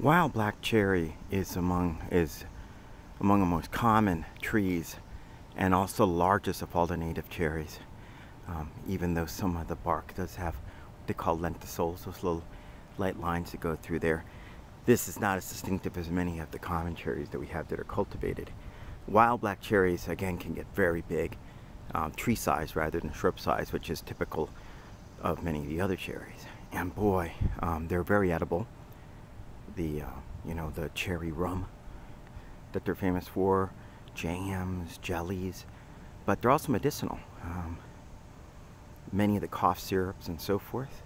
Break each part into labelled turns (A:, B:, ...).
A: Wild black cherry is among the most common trees and also the largest of all the native cherries. Even though some of the bark does have what they call lenticels, those little light lines that go through there. This is not as distinctive as many of the common cherries that we have that are cultivated. Wild black cherries, again, can get very big, tree size rather than shrub size, which is typical of many of the other cherries. And boy, they're very edible. The cherry rum that they're famous for, jams, jellies, but they're also medicinal. Many of the cough syrups and so forth,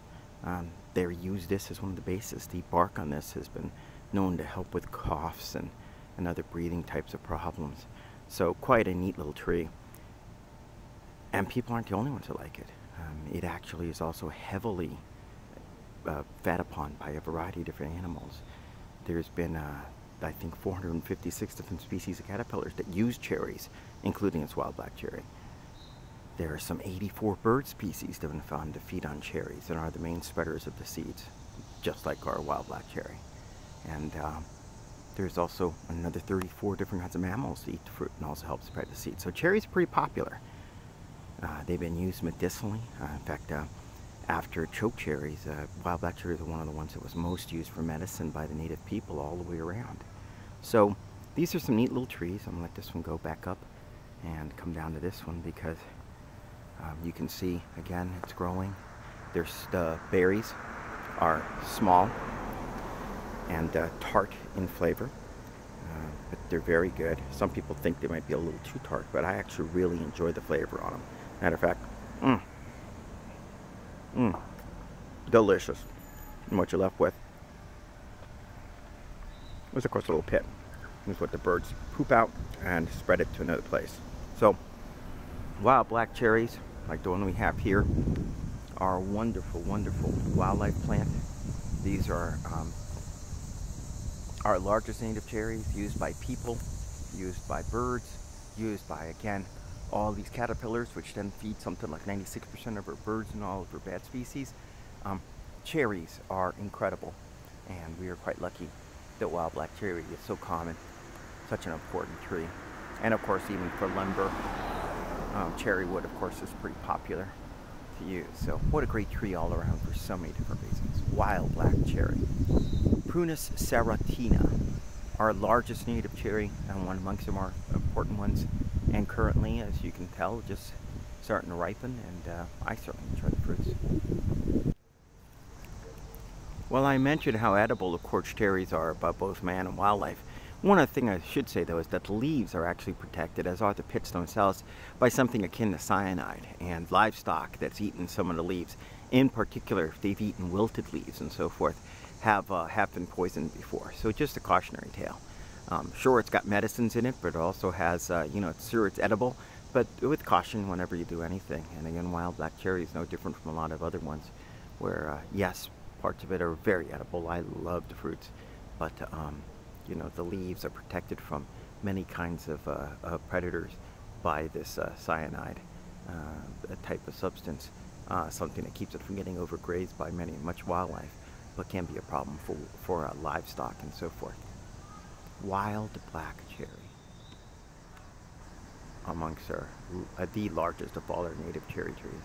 A: they use this as one of the bases. The bark on this has been known to help with coughs and other breathing types of problems. So quite a neat little tree. And people aren't the only ones that like it. It actually is also heavily fed upon by a variety of different animals. There's been, I think, 456 different species of caterpillars that use cherries, including its wild black cherry. There are some 84 bird species that have been found to feed on cherries and are the main spreaders of the seeds, just like our wild black cherry. And there's also another 34 different kinds of mammals that eat the fruit and also help spread the seeds. So cherries are pretty popular. They've been used medicinally. In fact, after choke cherries, wild black cherries are one of the ones that was most used for medicine by the native people all the way around. So these are some neat little trees. I'm going to let this one go back up and come down to this one because you can see, again, it's growing. The berries are small and tart in flavor, but they're very good. Some people think they might be a little too tart, but I actually really enjoy the flavor on them. Matter of fact, delicious. And what you're left with is, of course, a little pit. This is what the birds poop out and spread it to another place. So, wild black cherries, like the one we have here, are a wonderful, wonderful wildlife plant. These are our largest native cherries, used by people, used by birds, used by, again, all these caterpillars, which then feed something like 96% of our birds and all of our bat species. Cherries are incredible, and we are quite lucky that wild black cherry is so common, such an important tree. And of course, even for lumber, cherry wood, of course, is pretty popular to use. So what a great tree all around for so many different reasons. Wild black cherry. Prunus serratina, our largest native cherry and one amongst the more important ones. And currently, as you can tell, just starting to ripen, and I certainly enjoy the fruits. Well, I mentioned how edible the quartz cherries are by both man and wildlife. One other thing I should say, though, is that the leaves are actually protected, as are the pits themselves, by something akin to cyanide. And livestock that's eaten some of the leaves, in particular, if they've eaten wilted leaves and so forth, have been poisoned before. So just a cautionary tale. Sure, it's got medicines in it, but it also has, it's edible, but with caution whenever you do anything. And again, wild black cherry is no different from a lot of other ones, where, yes, parts of it are very edible. I love the fruits, but, the leaves are protected from many kinds of predators by this cyanide type of substance, something that keeps it from getting overgrazed by much wildlife, but can be a problem for livestock and so forth. Wild black cherry, amongst the largest of all our native cherry trees.